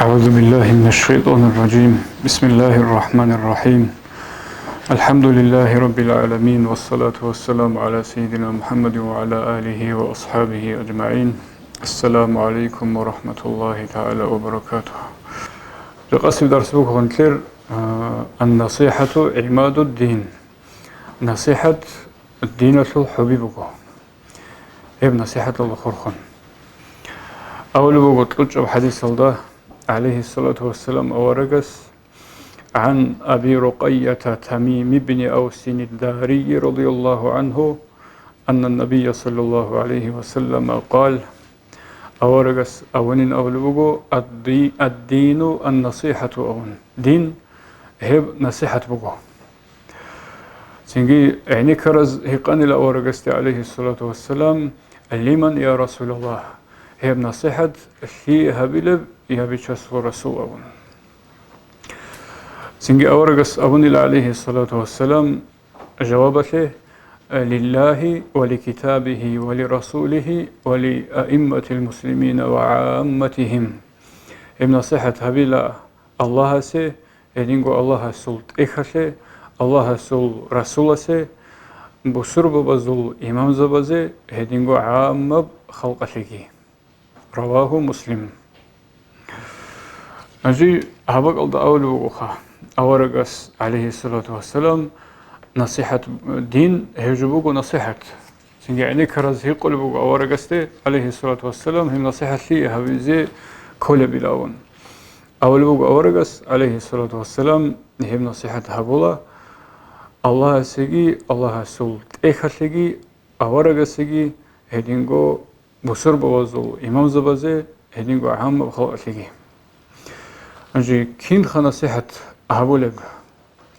أعوذ بالله من الشيطان الرجيم. بسم الله الرحمن الرحيم. الحمد لله رب العالمين، والصلاة والسلام على سيدنا محمد وعلى آله وأصحابه أجمعين. السلام عليكم ورحمة الله تعالى وبركاته. لقسم درس بوك غنتلر النصيحة عماد الدين. نصيحة الدين الحبيبك هي نصيحة الله خرخن. أول بوك تلج حديث الله عليه الصلاة والسلام أورقس عن أبي رقية تميم بن أوس الداري رضي الله عنه أن النبي صلى الله عليه وسلم قال أورقس أولين أولوغو الدين النصيحة أون دين هب نصيحة بغو سنجي يعني كرز هقاني الأورقس عليه الصلاة والسلام لمن يا رسول الله هب نصيحة هي هبلب يابيشاس رسول أون سنجي أورغس أبن عليه الصلاة والسلام جوابته لله ولكتابه ولرسوله ولأئمة المسلمين وعامتهم ابن نصيحة هبلا الله سي يدينغو الله سلط إخشي الله سل رسول سي بسرب بزل إمام زبزي يدينغو عام خلقه رواه مسلم. أجي هبق الله أول وقوخا أورغس عليه الصلاة والسلام نصيحة دين هجبوك نصيحة سنجي يعني كرز هيقلبوك أورغس عليه الصلاة والسلام هم نصيحة لي هبيزي كل بلاون أول وقوخ أورغس عليه الصلاة والسلام هم نصيحة هبولا الله سيجي الله سلط إيخا سيجي أورغس سيجي هدينغو بسر بوزو إمام زبازي هدينغو عام بخلق سيجي أجي كين خنصيحة هبولب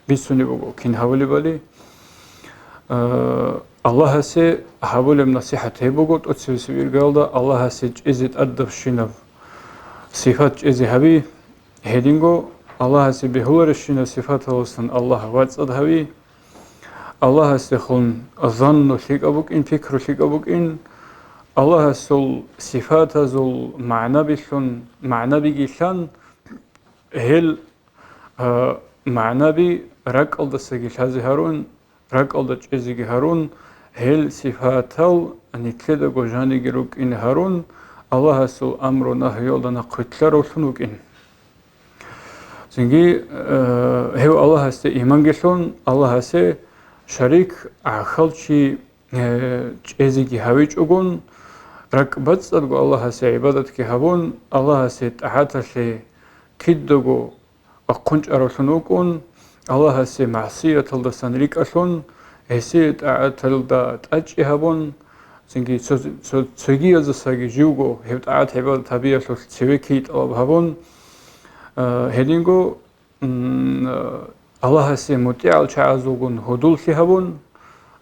بيسوني بقول كين هبولي بالي الله سي هبولب نصيحة هبوغو تسوي قالدا الله سي جزت أدب شنو صفات جزي هبي هيدينغو الله سي بهور الشنو صفات وصن الله واتسد هبي الله سي خون ظن شيك أبوك إن فكر شيك أبوك إن الله سول صفات زول معنى بشون معنى بيجيشان هل معنى بي رق الدسجي هذه هارون رق الدج إزجي هارون هل صفاتال نتلد جوجاني جروك إن هارون الله سول أمر نهي لنا قتلر وشنوك إن زنجي هو الله است إيمان جشون الله است شريك عخلشي إزجي هويج أقول رق بدسترجو الله است عبادتك هبون الله است أحدث كدجو أقنج أرسلوكون الله سي معصية الدسان ريك أشون هسيت أعتلدا تأجيهبون سنجي تسجي الزساجي جوجو هبت أعت حبال تبيه شو تسويكيت أبهبون هدينجو الله سي مطيع الشعازوجون هدول شهبون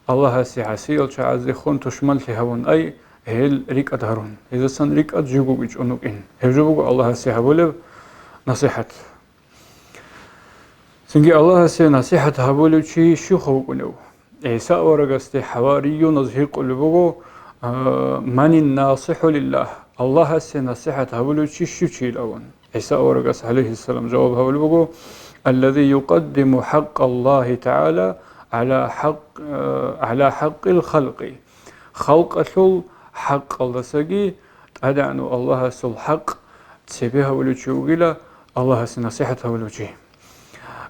الله سي عسيل شعازخون تشمل شهبون أي هل ريك أدهرون إذا سن ريك أدجوجو بيجونوك إن هجوجو الله سي هبولب نصيحة سنجي الله سي نصيحة هبولو شي شو خوكونو عيسى ورغستي حواريو نزهي قلبوغو من الناصح لله الله سي نصيحة هبولو شي شو شي الأول عيسى ورغس عليه السلام جواب هبولوغو الذي يقدم حق الله تعالى على حق الخلق خلق شل حق الله سجي أدعنو الله سل حق تسبيه هبولو شي وغيلا الله سي نصيحة هبولو شي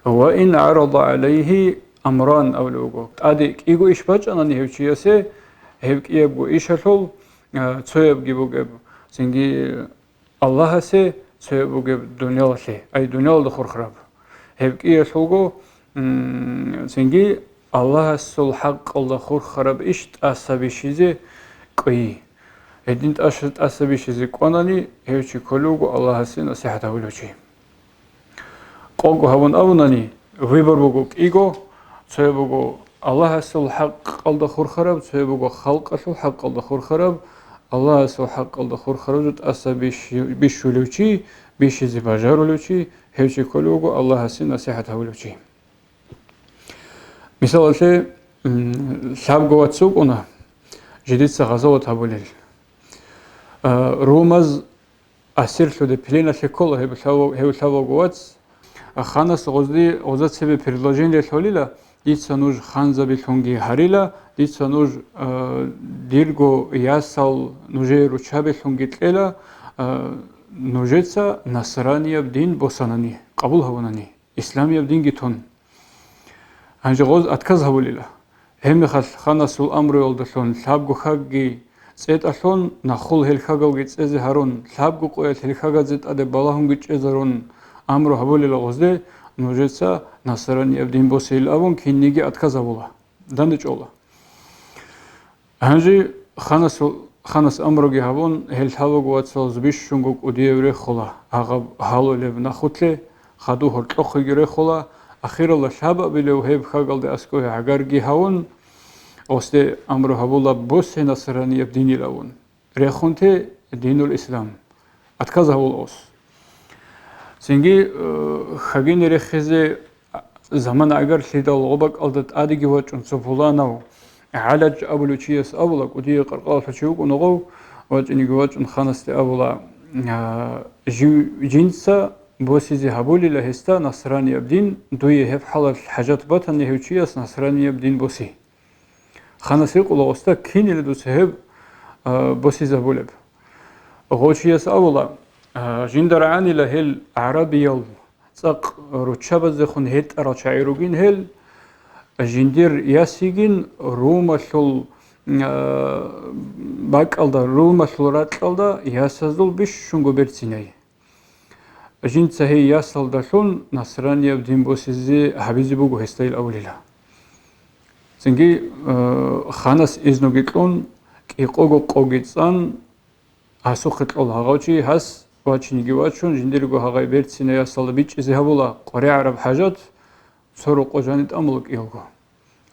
وإن عرض عليه أمران أو لوجو أديك إيجو إيش بتش أنا نهيوشياسه هيك يبغو إيش هالول تسوي بجيبو جب سنجي الله سه تسوي بجيب دنيا سه أي دنيا الدخور خراب هيك إيش هوجو سنجي الله سول حق الدخور خراب إيش تأسبي شيء كوي هدين تأسبي شيء كوناني هيوشي كلوجو الله سه نصيحة هولوشي قوغو هون أوناني ويبر بوغوك إيغو سيبوغو الله سول حق الدخور خراب سيبوغو خلق سول حق الدخور خراب الله سول حق الدخور خراب جت أسا بيشولوشي بيشي زباجارولوشي هيوشي كولوغو الله سي نصيحة هولوشي مثال شيء شاب قوات سوقنا جديد سغزوة هبوليل رومز ასირლოდე ფილენა შეკოლა ჰეულავოგოაც ხანას ოზაცები предложение ლოლილა იცანუჟ ხანზაბი თონგი ჰარილა იცანუჟ დირგო იასალ ნუჟერუ ჩაბე თონგი ტყელა ნუჟეცა ნასრანიაბ დინ ბოსანანი ყაბულ ჰავანანი ისლამიაბ დინ გითონ ანჟღოз отказ ჰავლილა ემეხალ ხანასულ ამროელდაშონ ლაბგო ხაგგი წეტაშონ ნახულ ჰელხაგალგი წეზე ჰარონ ლაბგო ყოელ ჰელხაგაძე ტადე ბალაჰუნგი ჭეზარონ ამრო ჰავლილა ღოზდე ნუჟეცა ნასრანიაბ დინ ბოსილ ავონ ქინიგი отказ ჰავლა დანეჭოლა ანჟი ხანას ამროგი ჰავონ ჰელჰავოგოაცალ ზბიშუნგო ყუდიევრე ხოლა აღა ჰალოლებ ნახუთლე ხადუ ჰორტოხიგირე ხოლა ახიროლა შაბაბილე უჰებ ხაგალდე ასკოე აგარგი ჰავონ ოსტე ამრო ჰავოლა ბოსე ნასრანიებ დინილავონ რეხონთე დინულ ისლამ отказ ჰავოლოს სინგი ხაგინე რეხეზე ზამან აგარ შედალ ობაკალდა ადიგი ვაჭუნ სოფულანაო علاج أبو لوتشيس أبولا كودي قرقال فشوق ونغو وجني جواج خانست أبولا جنسا بوسيزي هبولي لهستا نصراني أبدين دوي هف حال الحاجات بطن يهوتشيس نصراني أبدين بوسي خانسي قولا وستا كيني لدوس هب بوسيز هبولب غوتشيس أبولا جندر عني لهل عربي ساق روتشابز خون هيت أراتشايروجين هل جندير ياسيجين روماشول باكالدا روماشول راتلدا ياسازول بيش شونغو بيرتيناي جنسه هي ياسالدا شون نصرانيا بدين بوسيزي حبيزي بوغو هستايل اوليلا سنجي خاناس ازنوگيقون قيقوغو قوگيصان اسوخطول هاغوچي هاس واچينيگي واچون جنديرگو هاغاي بيرتيناي ياسالدا بيچيزي هابولا قوري عرب حاجات سورو قوجانيت املوك يوغو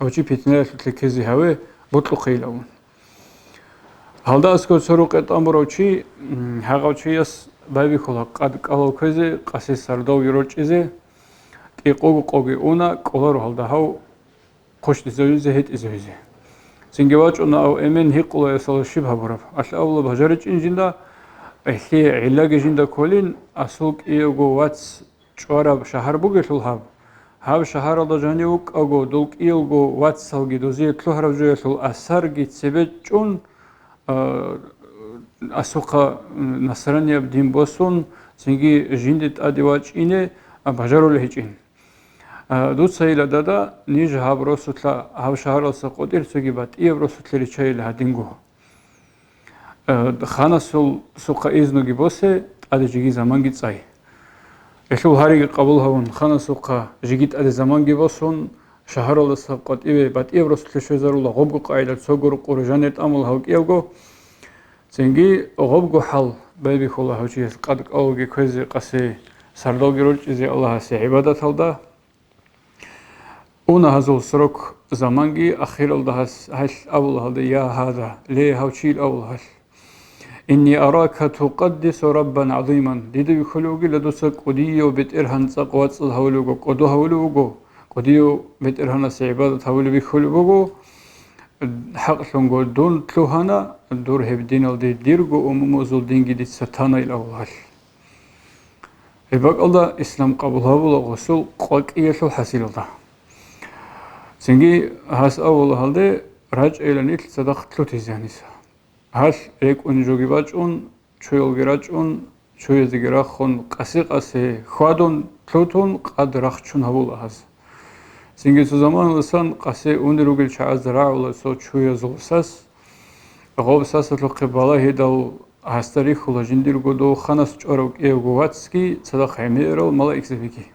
اوچي پيتناس لكيزي هاوي بوتلو خيلاون هالدا اسكو سورو قت امروچي هاغوچياس بايبي خولا قد قالوكيزي قاسي ساردو يروچيزي قيقوغو قوغي اونا قولارو هالدا هاو قوشتي زويزي هيت ازويزي سينگيواچونا او امن هيقولو يسالو شيب هابوراب اش اولو بهجارچ انجيندا اخي علاگي جيندا كولين اسوق ايغو واتس چوراب شهر بوگشول هاب هاو شهر الله جانيوك أجو دوك إلجو واتسالجي دوزي تلوهر وجوهل أسرجي تسبتشون أسوقا نصرانيا بدين بوسون سنجي جندت أديواج إنه بحجرو لهجين دوت سيلا دادا نيج هاب روسوتلا هاو شهر الله سقودير سوجي بات إيه روسوتلا ريشاي لهدينجو خانسول سوقا إزنوجي بوسه أديجي زمانجي تساي اشو هاري قبول هون خانسوقا جيجيت ادي زمان گيبوسون شهر الله سقط اي بات ايبروس تشوزارولا غوبغو قايدا سوغور قورجانيت امل هاو كيوغو سنگي غوبغو حال بايبي خولا هاوچيس قد قاوغي كوزي قاسي سردوغي رولچيزي الله سي عبادت هالدا اونا هازول سروك زمانگي اخير الدهس هاش اول هالدا يا هذا لي هاوچيل اول هاش إني أراك تقدس ربا عظيما ديدو خلوغي لدوسك قديو بترهن سقوات الهولوغو قدو هولوغو قديو بترهن سعبادة هولو بخلوغو حق شنغو دون تلوهانا دور هبدين الدي ديرغو أموموزول دينجي دي ستانا الأول إباق الله إسلام قبولها بولا غسول قوك إيشو حسيل الله سنجي هاس أول هالدي راج إلانيت صدق تلوتي زيانيسا هاش ريك اونجوگي باچون چويلگي راچون چويزگي راخون قاسي قاسي خوادون تلوتون قد راخچون هبول هاز سنگي سو زمان لسان قاسي اونروگل چاز راولا سو چويزولساس غوبساس لقي بالا هيدال هاستاري خولا جنديرگو دو خاناس چورو ايغواتسكي صدا خيميرو مالا اكسبيكي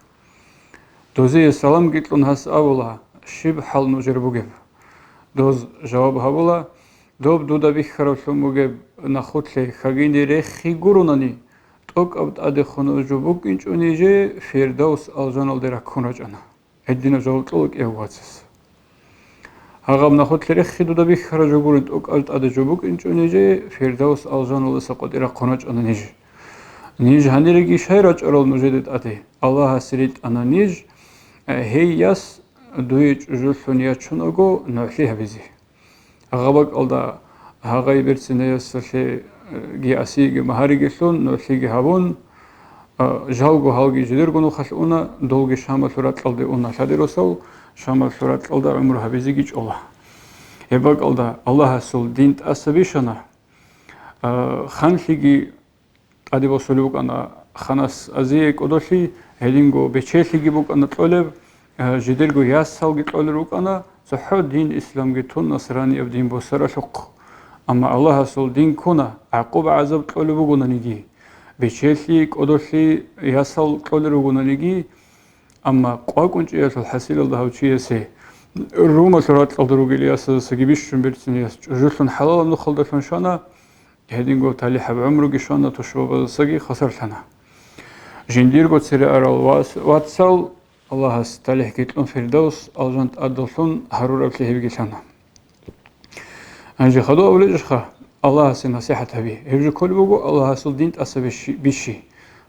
دوزي سلام گيتلون هاس اولا شيب حال نوجربوگب دوز جواب هبولا دوب دودا بيخرو شموگه نخوتلي خاگيني رخي گوروناني توك ابد ادي خونو جوبوك انچونيجي فيردوس الجانال ديرا كوناجانا ادينا جولتلوك ايواتس هاغام نخوتلي رخي دودا بيخرو جوگورن توك ابد ادي جوبوك انچونيجي فيردوس الجانال سقوديرا كوناجانا نيج هانيرگي شايراچ ارول نوجيدت ادي الله حسريت انا نيج هياس دويچ جولسونيا چونوگو نوخي هبيزي غابك الله هاغاي بيرسينيا سلي ги асиги маҳаригилун нӯлиги ҳавун жалгу ҳалги ҷидиргуну халуна долги шама суратқалди уна шадирусал шама суратқалда умру ҳабизиги ҷола ебакалда аллаҳасул дин асабишана ханлиги адибосули букана ханас азие кодоши ҳелинго бечелиги букана тълеб ҷидиргу яссалги тълер букана сахҳо дин исламги тун насранияб дин босара шуқ амма аллаҳасул дин куна ақуба азаб тълер бугунаниги бечели кодоши ясал тълер бугунаниги амма қвакунҷиясул ҳасилалдаҳавчиясе рума суратқалдаругилиясасаги бишшун бирсинияс ҷужулун ҳалалам нухалдашун шана ҳединго талиҳаб умруги шана тушбабазасаги хасарлана жиндирго цере арал ватсал аллаҳас талиҳкитлун фирдавс алжант аддалун ҳарурабли ҳевгилана анҷи хаду авлежха аллаҳаси насиҳатаби ҳевжи коли бугу аллаҳасул динт аса биши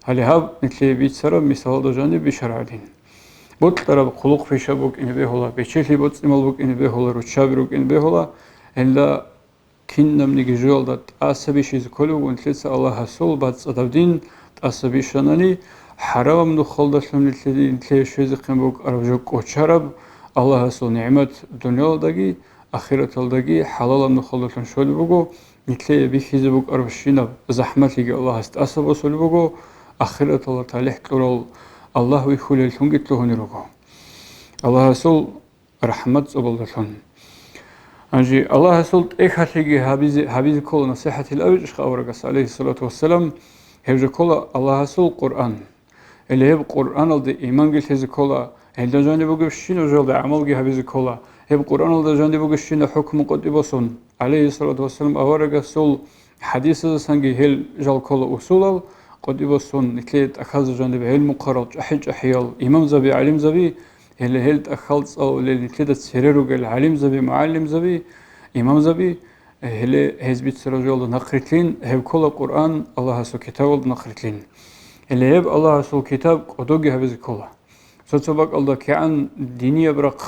ҳалиҳаб нитле битсара мисалдажани бишарадин ботлараб хулуқ фиша бук инбеҳола бечели боцимал бук инбеҳола ручаби рук инбеҳола энда киннамниги жуалдат асабишиз коли бугу нитлеса аллаҳасул бацадавдин асабишанани ҳаравам нухалдашун нитле шезиқин бук аравжук очараб аллаҳасул ниъмат дунёдаги ахираталдаги ҳалалам нухалдашун шоли бугу нитле бихизи бук аравшинаб заҳматиги аллаҳаст асабосули бугу ахиратала талиҳ тлурал аллаҳуи хулелтунги тлуҳуниругу аллаҳасул раҳмат цӯбалдашун анҷи аллаҳасул экҳалиги ҳабизи кола насиҳати лавиҷишха аврагас алайҳи салату вассалам ҳевжи кола аллаҳасул қуръан элеҳеб қуръаналди имангилтези кола элдаҷани бугевшина жалди амалги ҳабизи кола ҳеб қуръаналдаҷани бугевшина ҳукму қодибосун алайҳи салату вассалам аварагасул ҳадисазасанги ҳел жал кола усулал قديبسون نتليت أخذ جانب علم قرط أحج أحيال إمام زبي علم زبي اللي هلت أخلص أو اللي نتليت سيررو قال علم زبي معلم زبي إمام زبي اللي هزبيت سرجال نقرتين هب كل القرآن الله سو كتاب نقرتين اللي هب الله سو كتاب قدوجي هبز كله سوتسبق الله كأن دينية برق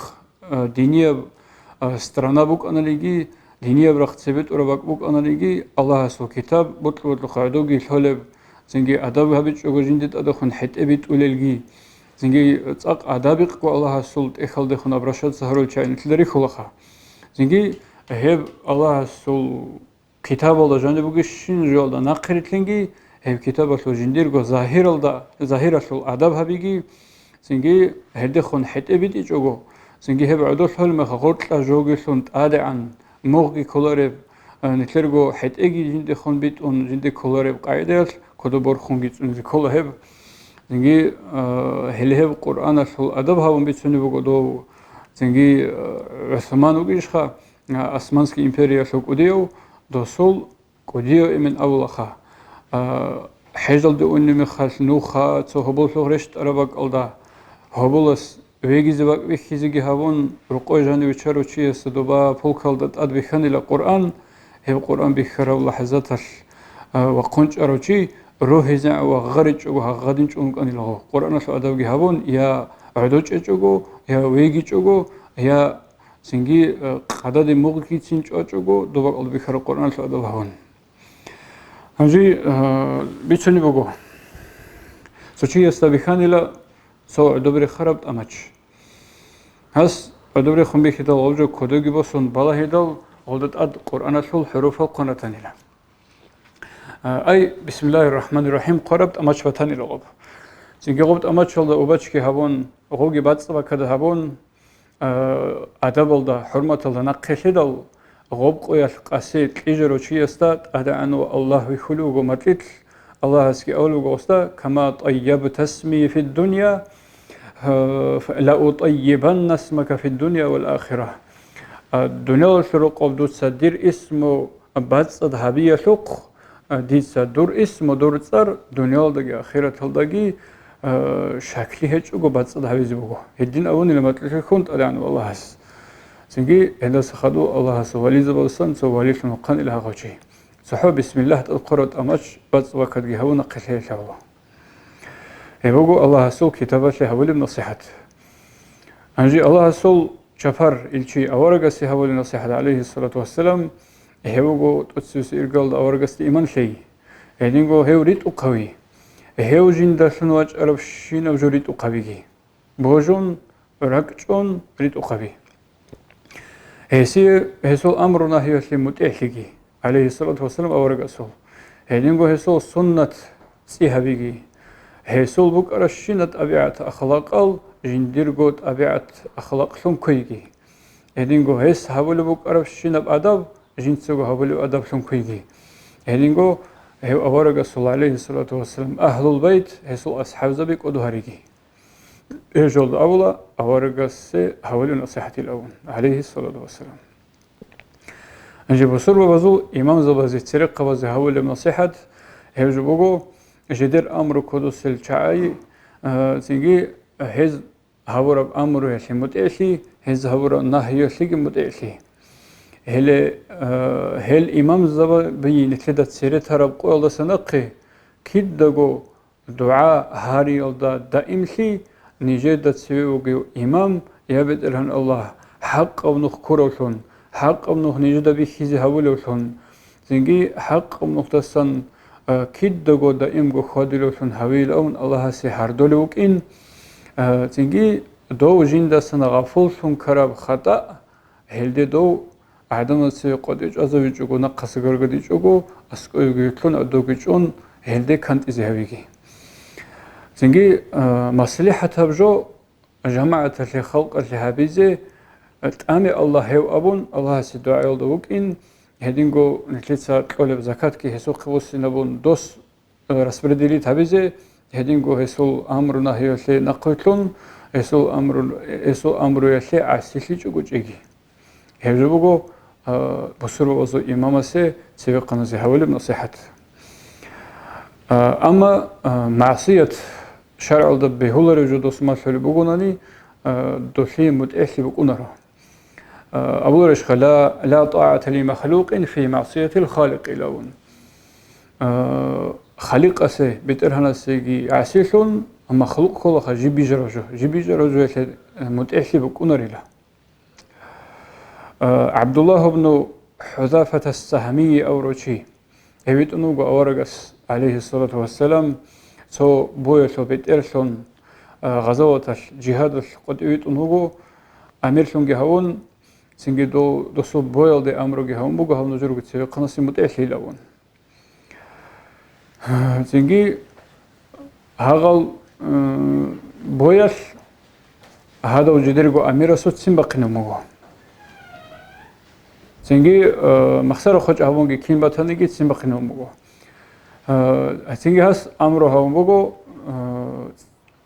دينية страна بوك أنا ليجي دينية برق ثبت وربك بوك أنا ليجي الله سو كتاب بطل قدوجي الحلب زنجي أدب هبيج أوجيندت أدخن حت أبيت أوللجي زنجي تأق أدابق والله سلط إخال دخن أبرشات سهرول شاين تلري خلقها زنجي هب الله سل كتاب الله جانب بوجشين جوال دا نقرت لينجي هب كتاب الله جندير جو ظاهر الله ظاهر سل أدب هبيجي زنجي هدخن حت أبيت إجوجو زنجي هب عدول حل مخاطر لا جوجي سنت أدي عن موجي كولارب نتلرجو حت أجي جندخن بيت أن جند كولارب قاعدة كده برخونجي تنزي كله هب زنجي هلهب قرآن أصل أدب هون بيتسوني بقدو زنجي عثمان وجيشخا أسمانسكي إمبريا شو كوديو دوسول كوديو من أولخا حجل دو إني مخال نوخا تو هبول فلورشت أربك ألدا هبولس ويجي زبك ويخيزي هون رقوي جاني وشارو شيء سدوبا فولكالدت أد بخاني لقرآن هب قرآن بخير لحظات وقنج أروشي روحي زع وغرج وغادين شون كان له قرآن شو أدب جهون يا عدوش أجوجو يا ويجي أجوجو يا سنجي قداد موجي تينج أجوجو دوبك الله بخير قرآن شو أدب هون هنجي بيتشني بقو سوتشي يستبيخاني لا سو عدبري خربت أماتش هس عدبري خم بيخدال أوجو كودوجي بسون بالا هدال ولدت أد قرآن شو الحروف القناتني له أي بسم الله الرحمن الرحيم قربت أماتش فتاني لغب زنجي غبت أماتش الله أباتشكي هبون غوغي باتسبا كده هبون أدب الله حرمة الله نقشي دل غب قوية قاسيت إجرو شي استاد أدى عنو الله ويخلوغو مطلت الله اسكي أولوغو استا كما طيبت اسمي في الدنيا لأطيبن اسمك في الدنيا والآخرة الدنيا الشروق وبدو تسدير اسمه باتسد هبية شوق ديسا دور اسم ودور صار دنيا دغ اخرت دغي شكلي هچو بصد حويزي بو هدين اون لما تكونت علان والله سنجي هذا سخدو الله سوالي زبلسن سوالي نقن الى غوشي صحو بسم الله القرات امش بص وقت هون قشه شاو هيبو الله سو كتابه هول النصيحه انجي الله سو شفر الشي اورغسي هول النصيحه عليه الصلاه والسلام هيوغو تسوس إرجال أورجست إيمان شيء هنيجو هيو ريت أقوي هيو جين داشن واج عرب شين أو جريت أقويه بوجون ركجون ريت أقوي هسول أمرنا هي اللي متأهلي عليه الصلاة والسلام أورجسول هنيجو هسول سنة سيهابيجي هسول بوك أرشينة أبيعت أخلاق أو جنديرجوت أبيعت أخلاق ثم كويجي هنيجو هس هقول بوك أرشينة بأدب جنسو هقول أدب ثم كويجي هنيجو هو أورجسول عليه الصلاة والسلام أهل البيت هسول أصحاب زبيك أدوهريجي إجول أولا أورجس هقول نصيحتي الأول عليه الصلاة والسلام أنجي بصور وبزو إمام زبازي تسرق وزي هقول نصيحة هيجو بوجو جدير أمر كدوس الشعاي تيجي هز هورب أمر يشي متأشي هز هورب نهي يشي متأشي هل إمام زبا بين كده تسيرت هرب قول سنقي كدغو دعاء هاري الله دائم شي نجد تسوي إمام يبد لهن الله حق أو نخكرشون حق أو نخ نجد بيخيز هولوشون تيجي حق أو نختصن كدغو دائم جو خادلوشون هويل أون الله سي هردولوك إن تيجي دو جند سنة غفولشون كرب خطأ هلدي دو عدم السيقوديج أزوجو نقص غرغديجو أسكويجون أدوجون هلدي كانت إزهابيجي تيجي مصلحة تبجو جماعة الخلق الهابيزي تأمي الله هو أبون الله سي دعاء الدوك إن هدينغو نتلتسا تقولب زكاة كي هسو قوسي نبون دوس رسبرديلي تابيزي هدينغو هسو أمر نهي يسي نقوتلون هسو أمر يسي عسيشي جوجو جيجي هجو بوغو بصور وزو إماما سي سيوقنا زي هولب نصيحة أما معصية شرع الدب هولر وجود اسمه شلي بوغوناني دوشي متأخي بوغونارو أبو رشخ لا طاعة لمخلوق في معصية الخالق لون خالق أسي بترهنا سيجي عسيشون مخلوق خلق جيبي جرجو متأخي بوغوناري له عبد الله بن حذافة السهمي أو روشي هبيت أنوغو أورغس عليه الصلاة والسلام سو بويا سو بيتيرشون غزوة الجهاد قد أيت أنوغو أمير شون جهون سنجي دو سو بويا دي أمرو جهون بوغو هم نجرو تسير قنصي متأخي لون سنجي هاغل بوياش هذا وجديرغو أمير سو تسنبقين موغو سنجي مخسر خوش هونگی کین باتنگی تیم بخینم بگو. سنجي هست امرو هون بگو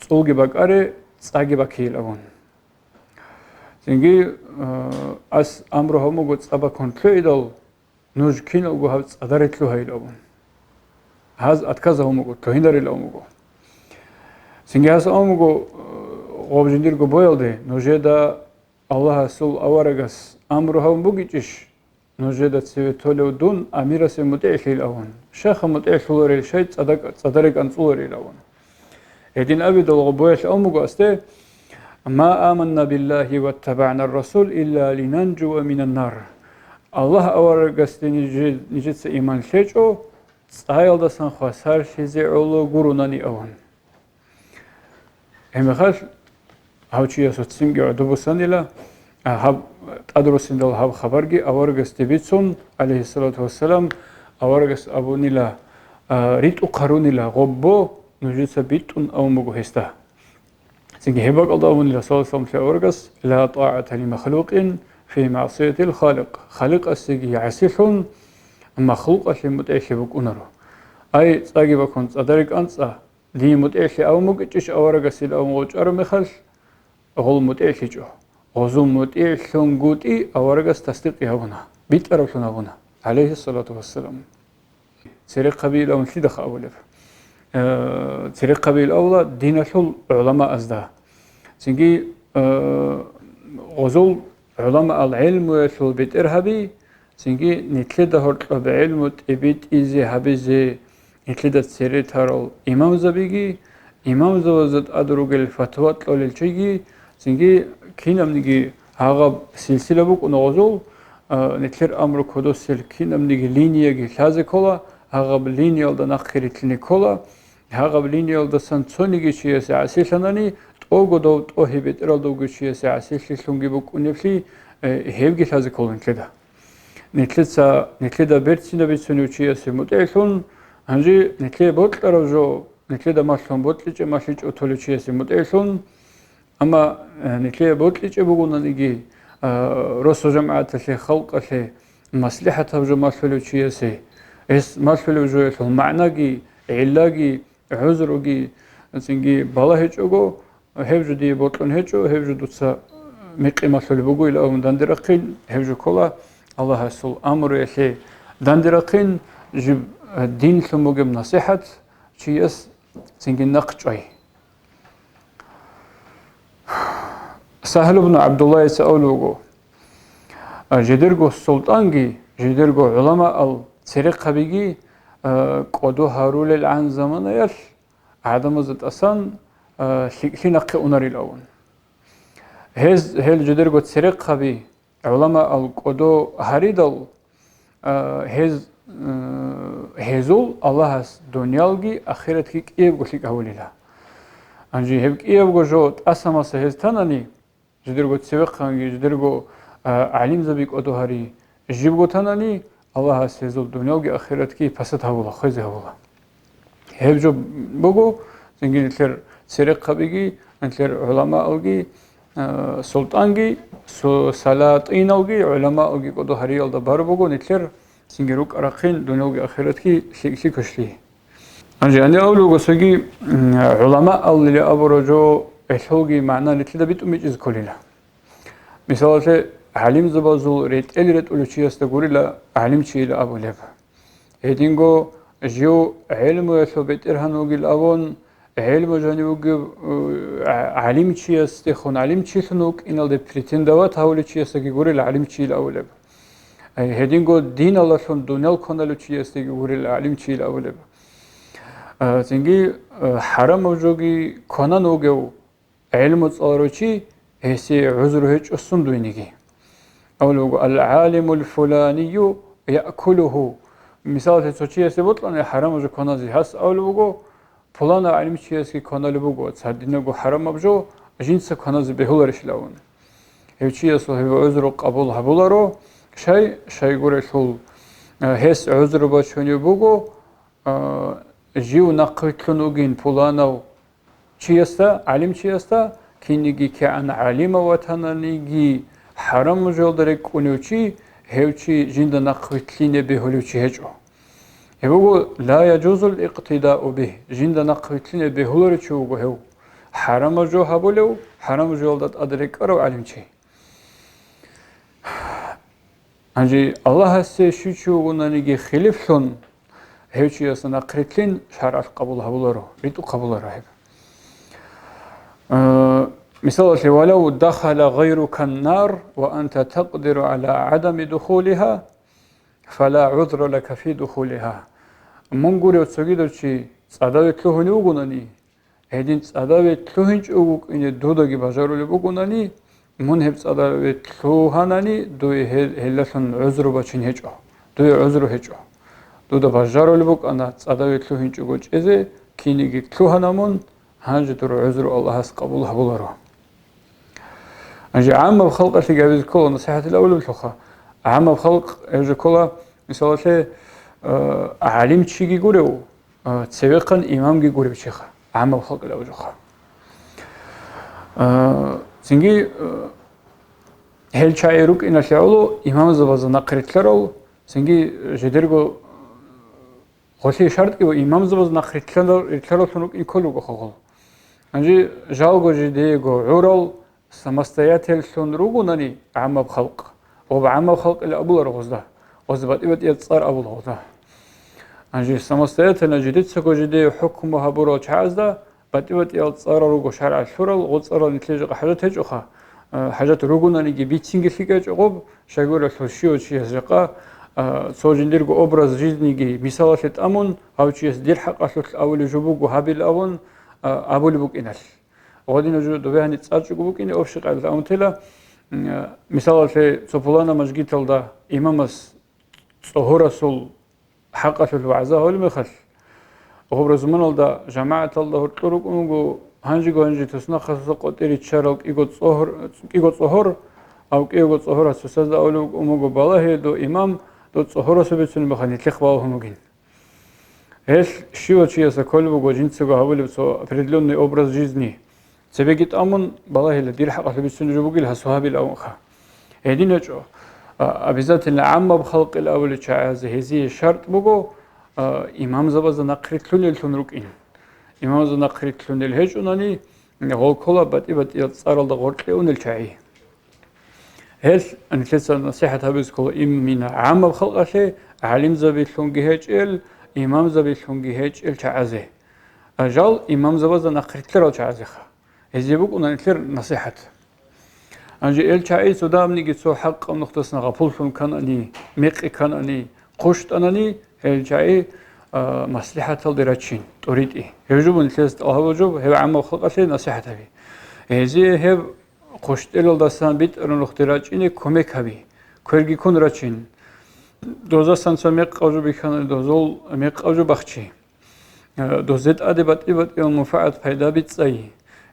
صوگی بکاره صاگی بکیل اون. سنجي از امرو هون بگو صبا کنترل دل نوج کین بگو هست ادارت لو هیل اون. هست اتکاز هون بگو توهینداری لون بگو. سنجي هست هون بگو قابجندیر گو بایلده نوجدا الله سول آوارگس امرو هون بگیچش نوجد سويتولو دون أميرة متأخي الأون شيخ متأخي لوري شيء صدرك أن صوري الأون هدين أبي دلغبويش أمو أستي ما آمنا بالله واتبعنا الرسول إلا لننجو من النار الله أورغستي نجد إيمان شيء سايل دسان خسار شيء علو غروناني أون هم خاش هاوچي يسوتسيم جودوبسان إلى هاب أدرسين دل هاب خبرجي أورجس تبيتسون عليه الصلاة والسلام أورجس أبو نيلا ريت أقارون نيلا غبو نجد سبيتون أو مجهسته سنجي هبق الله أبو نيلا صلى الله عليه وسلم أورجس لا طاعة لمخلوق في معصية الخالق خالق السجي عسيفون مخلوق أشي متأشي بكونرو أي ساجي بكون صدرك أنصا دي متأشي أو مجتش أورجس أو مجر مخش غل متأشي جو غزوم متأشون قوتي أورجس تصديقي هنا بيتعرفون هنا عليه الصلاة والسلام سرق قبيل أو نشيد خاولف سرق قبيل أولا دين شل علماء أزدا سنجي غزول علماء العلم وشل بيت إرهابي سنجي نتلده بعلم تبيت إزي هبزي نتلده سيرت هرال إمام زبيجي إمام زوجت أدرج الفتوى للشيء سنجي كينام نيجي هاغب سلسلة بوك ونغزول نتلر أمر كودوس الكين نيجي لينيا جي لازم كلا هغب لينيا لدا نخيرت لني كلا هغب لينيا لدا سنتوني جي شيء سعسيلناني أوجدو أوهبت رادو جي شيء سعسيل لونجي بوك ونفلي هيفجي لازم كلا نتلدا نتلدا بيرتسينا بيتسوني شيء سموتيلون هنجي نتلدا بوتلرجو نتلدا ماشلون بوتليج ماشليج أوتولي شيء سموتيلون أما نتلدا بوتليج بقولنا نيجي رسول جماعة اللي خلق اللي مصلحة جو ماسلو شيء اس ماسلو جو المعنى جي علاجي عذرجي سنجي بالله هجوجو هفجو دي بطلون هجو هفجو دوتسا مقي ماسلو بقول أو دندرقين هفجو كلا الله سول أمر اللي دندرقين جب دين ثموجم نصيحة شيء سنجي نقطعي سهل بن عبد الله يسألوه جدرجو السلطانجي جدرجو علماء السرقة بيجي قدو هارول العن زمان يش عدم زد أصلا شنق أناري الأول هل جدرجو السرقة بي علماء القدو هاريدل هزول الله دنيالجي آخرتك إيبغو شيك أوليلا أنجي هبك إيبغو جوت أسمى سهز تناني جدرجو السرقة جدرجو علم زبيك أدوهاري جيبغو تناني الله سيزول دنياوغي آخرتكي پسد هولا خيزي هولا هبجو بغو زنگي نتلر سرقة بيجي نتلر علماء أوغي سلطانغي سلاطين أوغي علماء أوغي أدوهاري يالدا بار بغو نتلر زنگي روك أراقين دنياوغي آخرتكي شيك كشلي أنجي أني أولوغو سوغي علماء اللي أبرجو إلهوغي معنا نتلر بيتو ميجز كوليلا مثلا علم زبازو ريت أولوشياس تقولي علم شيء لأبو لبا هيدينغو جو علم يسو بيترهنوغي الأبون علم جانيوغي علم شيء تخون علم شيء ثنوك إن الدي بريتندوات هاولي شيء تقولي علم شيء لأبو لبا هيدينغو دين الله ثون دونيال كونالو شيء تقولي علم شيء لأبو لبا زنجي حرام وجوغي كونانوغيو علم تصاروشي هسي عذر هيج أصلا دوينيجي أولو العالم الفلاني يأكله مثال تسوچي سبوتلان حرام جو كنازي هس أولو فلان علم شيء سكي كنالي بوجو تصدقني حرام بجو جنس كنازي بهولرش لون هيجي أصلا هو عذر قبول هبولارو شيء يقول شول هس عذر باشوني بوجو جيو نقيتلنوجين فلانو شيء علم شيء كينيجي كأن علم وطنانيجي حرام جولدرك ونوشي هيوشي جند نقوتلين بهولوشي هجو هبوغو لا يجوز الاقتداء به جند نقوتلين بهولوشي هو حرام جو هبولو حرام جولدت أدرك أرو علمشي أنجي الله سيشوشو ونانيجي خليفشون هيوشي يسنا قريتلين شرع قبول هبولارو ريتو قبولارو هيب مثال ولو دخل غيرك النار وأنت تقدر على عدم دخولها فلا عذر لك في دخولها منقول يتسجد شيء صداوي تلوهني وقناني هدين صداوي تلوهنج أوق إن دوداقي بجارو لبقناني منهب صداوي تلوهناني دوي هلسن عذر بچين هجو دوي عذر هجو دودا بجارو لبق أنا صداوي تلوهنج أوق إذا كينيجي تلوهنامون هنج در عذر الله قبول هبولارو أنجي عامة بخلق اللي قاعد يقول نصيحة الأول والأخرى عامة بخلق يقول مثلا عالم شيء يقوله سابقا إمام يقوله بشيخه عامة بخلق الأول والأخرى سنجي هل شايروك إن الشعولو إمام زباز نقرت لرو سنجي جدرجو غسي شرط كي إمام زباز نقرت لرو سنوك يكلو بخلق أنجي جاوجو جديجو عورل самостоятельсон ругунани عامة بخلق وبعامة بخلق اللي أبولا رغزده وزبط إبت يتصار أبولا غزده أنجي самостоятельно جديد سكو جدي حكمها برو چازده بط إبت يتصار رغو شرع الشرل غزار نتلجق حاجات هجوخا حاجات ругунани جي بيتسنجي فيكا جغب شاقور الشيو چيز جقا سوجندرغو образ жизни جي مثالات أمون أو چيز دير حق أسلت أولي جبوغو هابيل أون أبولي بوك إنال غادي نجو دوبهاني تصاجو بوكيني أوفشق على أمثلة مثال صفلان مجيتل دا إمامس صهورسول حقة الوعزة هو المخل وهو رزمان دا جماعة الله الطرق أنجو هنجي تسنخ قطيري تشارك إيقو صهور أو إيقو صهور سوسد أولو أمجو بالله دو إمام دو صهور سبتون بخاني تخباه همجين هش شيء وشيء سكول بقو جنسه هقول بس فريدلون أبرز جزني سبيكت أمون بالله اللي دير حق سبتون جبوجي لها صحابي الأوخا هدين جو أبيزات العامة بخلق الأول شعاز هذه شرط بقو إمام زبز نقرت لون التنركين إمام زبز نقرت لون الهج وناني هو كلا بدي صار الله غرق لون الشعي هل أن كذا نصيحة هبز كلا إم من عامة بخلق شيء علم زبيت لون جهج إمام زبيت لون جهج الشعازه أجل إمام زبز نقرت له شعازخه هذه بقو ننتظر نصيحة أنجي الشعي سودام نيجي سو حق نقطة غفول كان أني ميق كان أني قشت أنني الشعي مصلحة الدراتشين تريد إيه يجب أن تلست الله وجب هو عام خلق شيء نصيحة هذه هذه هو قشت إلى الدستان بيت أن الدراتشين كمك هذه كرجي كون راتشين دوزا سانسا ميق أوجب كان دوزول ميق أوجب بخشي دوزت أدبات المفاعل فايدة بيت زي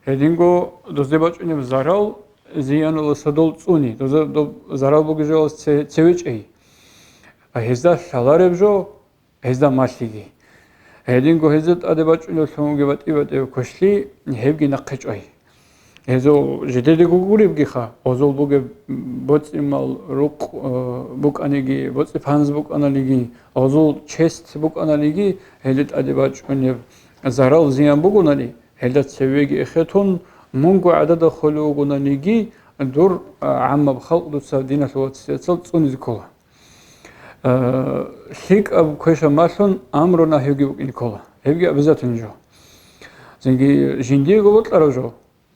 هدينغو دوزدباش إني بزارال زيان الصدول صوني دوزا زارال بوجيو تسويش أي هزدا شلاره بجو هزدا ماشيگی هدینگو هزت أدباش إنه ثموجي بات كشلي هبجي نقش أي هزو جديد جوجوري بجي خا أزول بوجي بوت إمال روك بوك أنيجي بوت فانز بوك أناليجي أزول chest بوك أناليجي هزت أدباش إنه زارال زيان بوجونالي هزت سويجي إخيتون منجو عدد خلوقنا نيجي دور عم بخلق دو سودينا سوات صوني ذكولا هيك أب كويشة ماشون أمرنا هيجي بوك إنكولا هيجي أبزات نجو زنجي جندي قبض لرجو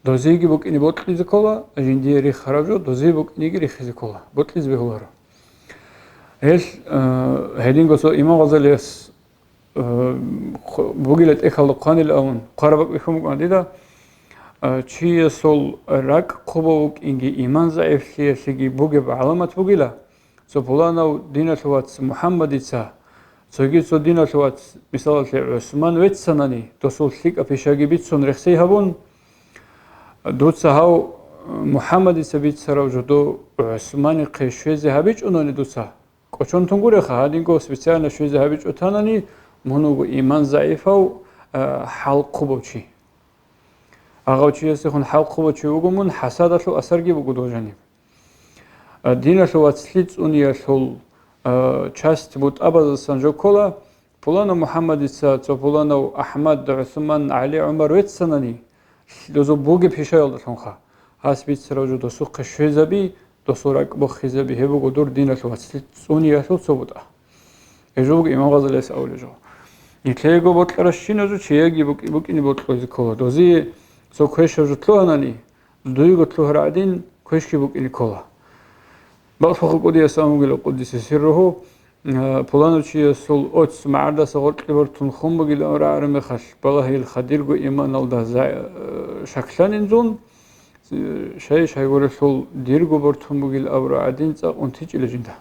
دوزيجي بوك إني بطل ذكولا جندي ريخ خرجو دوزي بوك إني ريخ ذكولا بطل زبهولارو هيش هيدين قصو إمام غزاليس بوجيلت إخال قاني الأون قاربك بخمك عندي چیه سول رگ خوبوک اینگی ایمان ضعیف شیعه بوگه به علامت بوگیلا سو پولانو دینت وات محمدیسا سوگی سو دینت وات مثال عثمان ویت سنانی تو سول شیک افیشاگی بیت سون رخصی هبون دوت سهاو محمدیسا بیت سراو جدو عثمانی قشویز هبیچ اونانی دوسا کوچون تونگوره خواهدینگو سپیسیان شویز هبیچ اوتانانی منوگو ایمان ضعیفو حال خوبوچی أغاوتشي يسخن حلق وشي وجمون حسادة شو أسرجي بقدو جانب دينا شو واتسليت أنيا شو chast بوت أبد سانجو كولا فلانو محمد السات وفلانو أحمد عثمان علي عمر ويت سناني دوزو بوجي بحشاي الله تنخا هاس بيت سراجو دوسو قشيزبي دوسو راك بخيزبي هبو قدور دينا شو واتسليت أنيا شو صوبتا يجوك إمام غزالي يسأول جو يتلاقو بطلرشين جو چياجي بوك إني بطلوزي كولا دوزي سو كويش جتلوهناني دويغو تلوهرادين كويشكي بوك إلي كولا بأطفق قدي أسامو قدس سره بولانو چي سول أوتس معردا سغورت لبرتون خمبو جيل أورا عرمخش بالله الخدير جو إيمان الدا شكلان انزون شاي غوري سول ديرغو برتون بوجيل أورا عدين تا أنتيج إلي جندا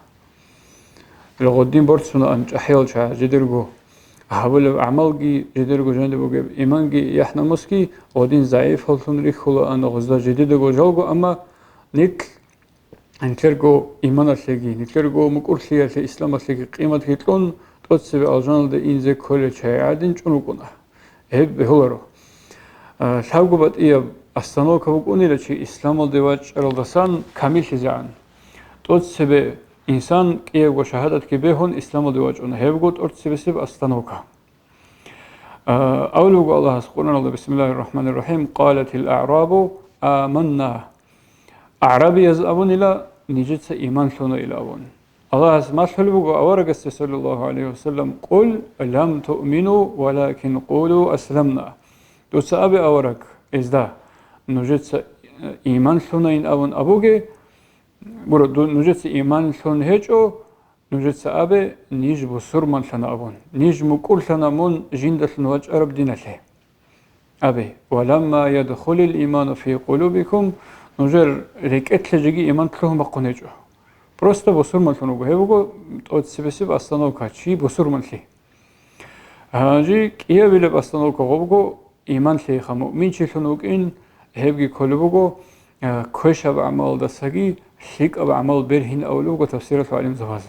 الغدين برتسونا أنج أحيال شا جدرغو هقول أعمالي جديرجو جانب وجب إيمانجي يحنا مسكي ودين ضعيف هلتون ريخولا أنا غزدا جديدجو جالجو أما نيك انترجو إيمان الشيء نترجو مكورسية في الإسلام الشيء قيمة هيتلون تقصي الجانل ده إنزه كل شيء عادين شنوكونا هب بهولرو شاوجو بات إيه أستانو كوكوني لشي إسلام الدواج الدسان كامل شجعان تقصي إنسان كيه وشهادة كبيهون إسلام الدواج أنا هيبقول أرتسي بسيب أستنوكا أولو الله سبحانه الله بسم الله الرحمن الرحيم قالت الأعراب آمنا أعرابي يزأبون إلى نجد إيمان شنو إلى أبون الله ما شلبوا أورق صلى الله عليه وسلم قل لم تؤمنوا ولكن قولوا أسلمنا دوسأبي أورق إزدا نجد إيمان شنو إن أبون أبوجي برو نجت إيمان شون هيجو نجت أبي نيج بسرمان شنا أبون نيج مكول شنا من جند شنواج أرب دينته أبي ولما يدخل الإيمان في قلوبكم уже рекетлежиги имантлоху мақонечо. Просто босурмантлон уго хевуго тотсибесиб остановка чи босурманли. Жи киявилеб остановка гобуго иманли ха муъминчилун угин хевги колубуго кошаб амал дасаги шикаб амал берхин аулуго тафсират алим заваз.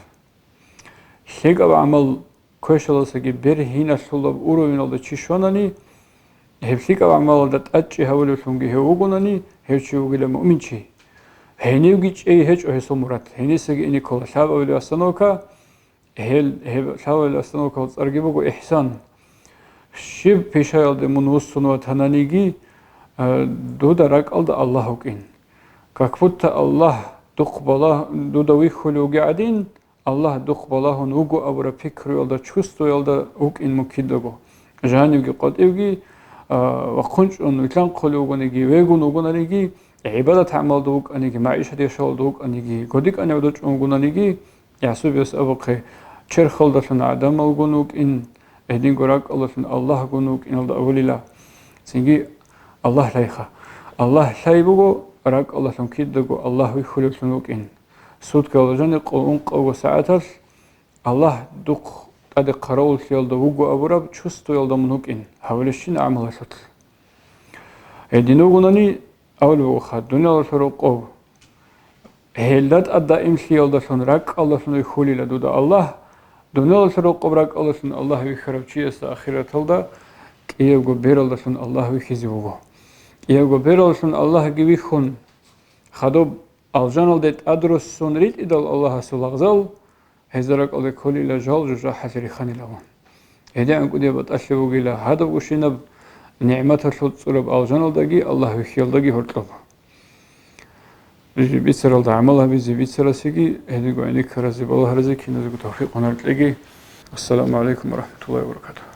Шикаб амал кошаласаги берхин асулаб уровиналда чишонани хевшикаб амал дат ачи хавулушунги хевугонани хевчугиле муъминчи. Хеневгич хеч ohesomurат. Хенесеги иникола шабавили остановка шабавили остановка царгибуго ихсан. Шиб пешаялде мунуссуну тананиги дударак алда Аллахукин. Как будто Аллах духбала дудави хулуги один, Аллах духбалаху нугу абра фикру алда чувству алда укин мукидого. Жанивги qadivgi вақунчун итлан қулугониги вегун угонаниги عبادة عمل دوق أنيجي معيشة يشال دوق أنيجي قديك أنا بدوش أنقول أنيجي يحسب يس أبقى شرخل دفن عدم أقولك إن هدين قراك الله فن الله أقولك إن الله أولي لا سنجي الله لايخا الله لايبو راك الله فن كيد دقو الله يخلق فنوك إن سود كالجاني قوم قو ساعتر الله دوق أدي قرول في يلدا وجو أبوراب شستو يلدا منوك إن حولشين عمل شط هدين أقولني أول وقت دنيا الفروقه هلدت الدائم في الله سن رك الله سن يخولي لدود الله دنيا الفروقه برك الله سن الله يخرب شيء آخرة هلدا يجو بير الله سن الله يخزيه يجو بير الله سن الله جبيخون خدوب الجنال دت أدرس سن ريت إدل الله سلغزل هزارك الله خولي لجال جزء حسري خاني لهم هذا أنقذ بتأشوا جلا هذا وشينا نعمة الصورة بالجنال دقي الله يخيل دقي هرتلو. بيجي بيصير العملها بيجي بيصير سيجي هذي قاعدين كرزي بالله رزقي نزق توفيق ونرتلقي. السلام عليكم ورحمة الله وبركاته.